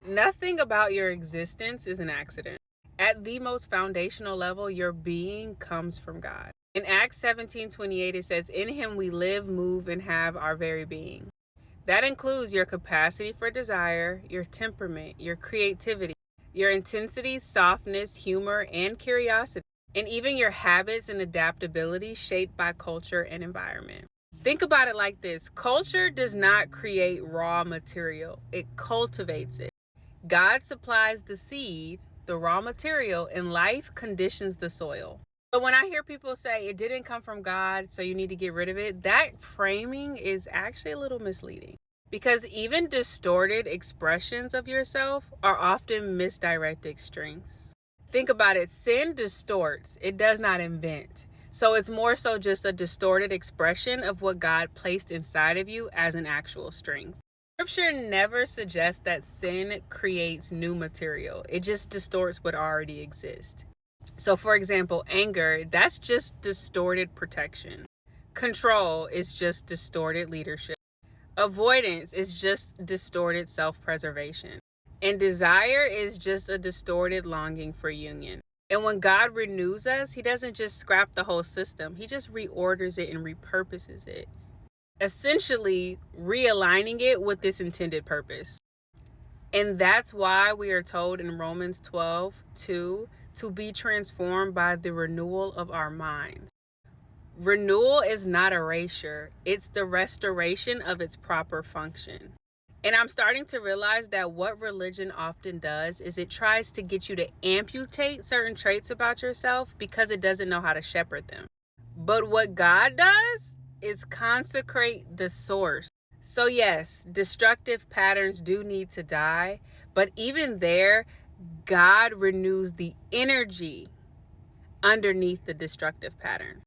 Nothing about your existence is an accident. At the most foundational level, your being comes from God. In Acts 17:28, it says, "In him we live, move, and have our very being." That includes your capacity for desire, your temperament, your creativity, your intensity, softness, humor, and curiosity, and even your habits and adaptability shaped by culture and environment. Think about it like this: culture does not create raw material, it cultivates it. God supplies the seed, the raw material, and life conditions the soil. But when I hear people say it didn't come from God, so you need to get rid of it, that framing is actually a little misleading. Because even distorted expressions of yourself are often misdirected strengths. Think about it: sin distorts, it does not invent. So it's more so just a distorted expression of what God placed inside of you as an actual strength. Scripture never suggests that sin creates new material. It just distorts what already exists. So, for example, anger, that's just distorted protection. Control is just distorted leadership. Avoidance is just distorted self preservation. And desire is just a distorted longing for union. And when God renews us, He doesn't just scrap the whole system, He just reorders it and repurposes it, essentially realigning it with this intended purpose. And that's why we are told in Romans 12:2 to be transformed by the renewal of our minds. Renewal is not erasure, it's the restoration of its proper function. And I'm starting to realize that what religion often does is it tries to get you to amputate certain traits about yourself because it doesn't know how to shepherd them. But what God does is consecrate the source. So yes, destructive patterns do need to die, but even there, God renews the energy underneath the destructive pattern.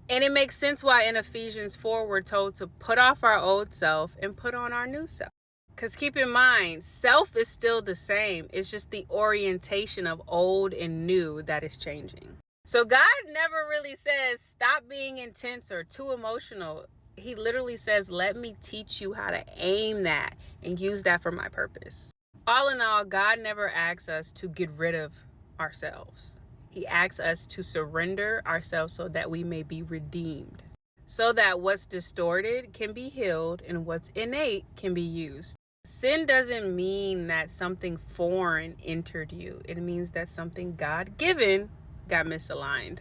And it makes sense why in Ephesians 4, we're told to put off our old self and put on our new self. Because keep in mind, self is still the same. It's just the orientation of old and new that is changing. So God never really says, stop being intense or too emotional. He literally says, let me teach you how to aim that and use that for my purpose. All in all, God never asks us to get rid of ourselves. He asks us to surrender ourselves so that we may be redeemed, so that what's distorted can be healed and what's innate can be used. Sin doesn't mean that something foreign entered you. It means that something God-given got misaligned.